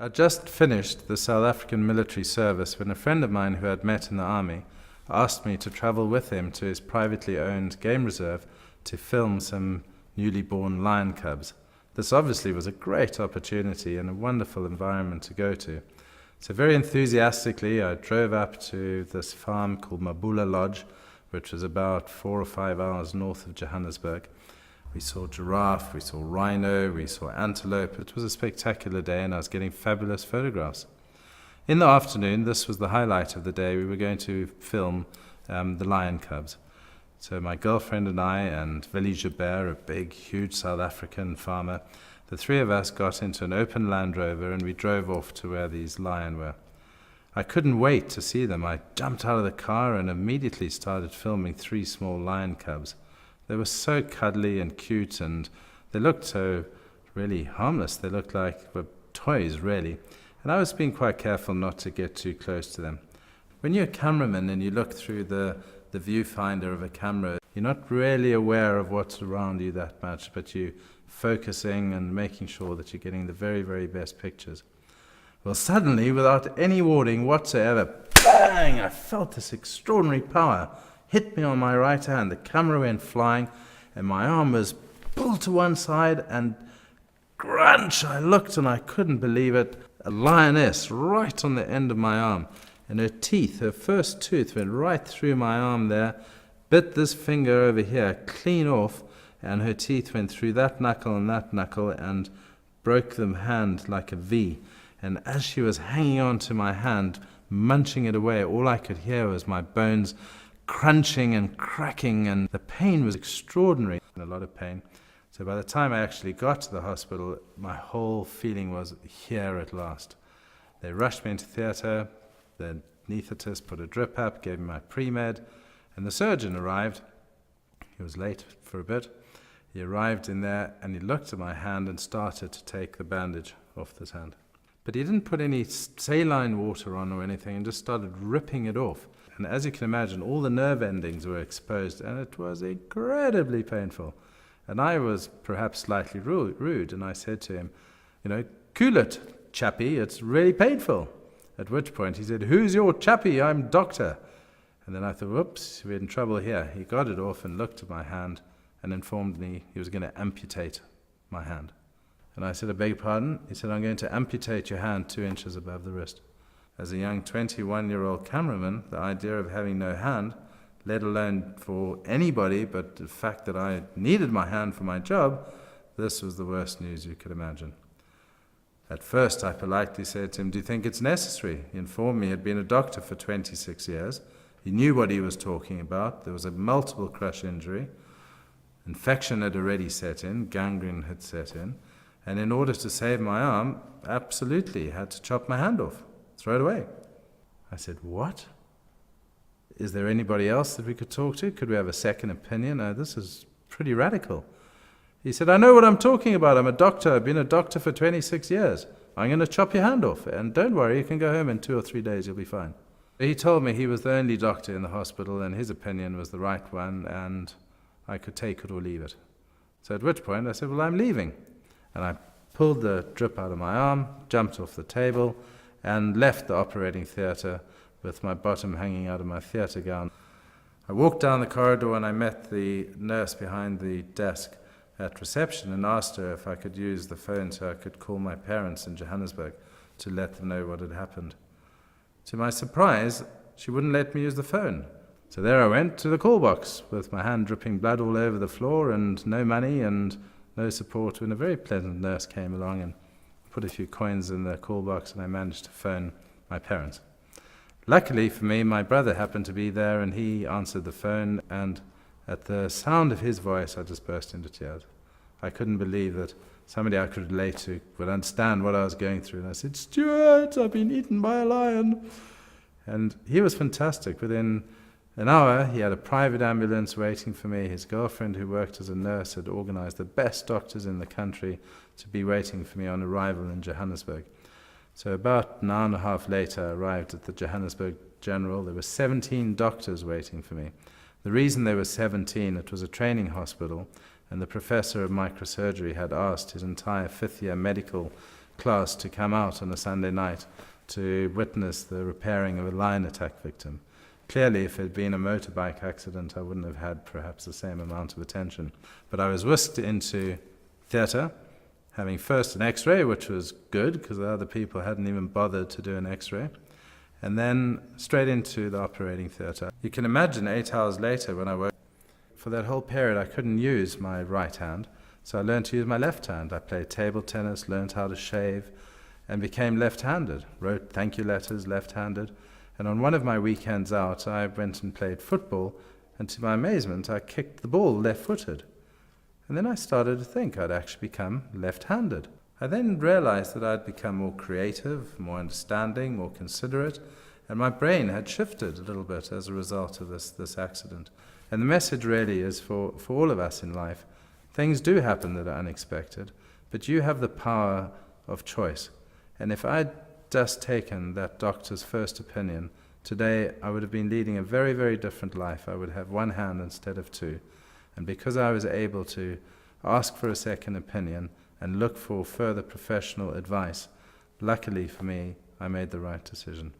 I just finished the South African military service when a friend of mine who I'd met in the army asked me to travel with him to his privately owned game reserve to film some newly born lion cubs. This obviously was a great opportunity and a wonderful environment to go to. So very enthusiastically I drove up to this farm called Mabula Lodge, which was about 4 or 5 hours north of Johannesburg. We saw giraffe, we saw rhino, we saw antelope. It was a spectacular day and I was getting fabulous photographs. In the afternoon, this was the highlight of the day, we were going to film the lion cubs. So my girlfriend and I and Willie Joubert, a big, huge South African farmer, the three of us got into an open Land Rover and we drove off to where these lions were. I couldn't wait to see them. I jumped out of the car and immediately started filming 3 small lion cubs. They were so cuddly and cute and they looked so really harmless. They looked like toys, really. And I was being quite careful not to get too close to them. When you're a cameraman and you look through the viewfinder of a camera, you're not really aware of what's around you that much, but you're focusing and making sure that you're getting the very, very best pictures. Well, suddenly, without any warning whatsoever, bang! I felt this extraordinary power hit me on my right hand. The camera went flying, and my arm was pulled to one side, and crunch! I looked, and I couldn't believe it. A lioness right on the end of my arm, and her teeth, her first tooth, went right through my arm there, bit this finger over here clean off, and her teeth went through that knuckle, and broke the hand like a V. And as she was hanging on to my hand, munching it away, all I could hear was my bones crunching and cracking, and the pain was extraordinary, a lot of pain. So by the time I actually got to the hospital, my whole feeling was here at last. They rushed me into theatre, the anaesthetist put a drip up, gave me my pre-med, and the surgeon arrived. He was late for a bit. He arrived in there and he looked at my hand and started to take the bandage off this hand. But he didn't put any saline water on or anything and just started ripping it off. And as you can imagine, all the nerve endings were exposed and it was incredibly painful. And I was perhaps slightly rude and I said to him, cool it, chappie, it's really painful. At which point he said, who's your chappie? I'm doctor. And then I thought, whoops, we're in trouble here. He got it off and looked at my hand and informed me he was going to amputate my hand. And I said, I beg your pardon? He said, I'm going to amputate your hand 2 inches above the wrist. As a young 21-year-old cameraman, the idea of having no hand, let alone for anybody, but the fact that I needed my hand for my job, this was the worst news you could imagine. At first, I politely said to him, do you think it's necessary? He informed me he had been a doctor for 26 years. He knew what he was talking about. There was a multiple crush injury. Infection had already set in. Gangrene had set in. And in order to save my arm, absolutely had to chop my hand off, throw it away. I said, what? Is there anybody else that we could talk to? Could we have a second opinion? This is pretty radical. He said, I know what I'm talking about. I'm a doctor. I've been a doctor for 26 years. I'm going to chop your hand off. And don't worry, you can go home in 2 or 3 days. You'll be fine. He told me he was the only doctor in the hospital and his opinion was the right one and I could take it or leave it. So at which point I said, well, I'm leaving. And I pulled the drip out of my arm, jumped off the table, and left the operating theatre with my bottom hanging out of my theatre gown. I walked down the corridor and I met the nurse behind the desk at reception and asked her if I could use the phone so I could call my parents in Johannesburg to let them know what had happened. To my surprise, she wouldn't let me use the phone. So there I went to the call box with my hand dripping blood all over the floor and no money and no support, when a very pleasant nurse came along and put a few coins in the call box and I managed to phone my parents. Luckily for me, my brother happened to be there and he answered the phone, and at the sound of his voice I just burst into tears. I couldn't believe that somebody I could relate to would understand what I was going through. And I said, Stuart, I've been eaten by a lion. And he was fantastic. Within an hour, he had a private ambulance waiting for me. His girlfriend, who worked as a nurse, had organized the best doctors in the country to be waiting for me on arrival in Johannesburg. So about an hour and a half later, I arrived at the Johannesburg General. There were 17 doctors waiting for me. The reason there were 17, it was a training hospital, and the professor of microsurgery had asked his entire fifth-year medical class to come out on a Sunday night to witness the repairing of a lion attack victim. Clearly, if it had been a motorbike accident, I wouldn't have had perhaps the same amount of attention. But I was whisked into theatre, having first an x-ray, which was good because the other people hadn't even bothered to do an x-ray, and then straight into the operating theatre. You can imagine 8 hours later when I woke. For that whole period I couldn't use my right hand, so I learned to use my left hand. I played table tennis, learned how to shave, and became left-handed. Wrote thank you letters left-handed. And on one of my weekends out, I went and played football, and to my amazement, I kicked the ball left-footed. And then I started to think I'd actually become left-handed. I then realized that I'd become more creative, more understanding, more considerate, and my brain had shifted a little bit as a result of this accident. And the message really is for all of us in life, things do happen that are unexpected, but you have the power of choice. And if I'd just taken that doctor's first opinion, today I would have been leading a very, very different life. I would have one hand instead of two. And because I was able to ask for a second opinion and look for further professional advice, luckily for me, I made the right decision.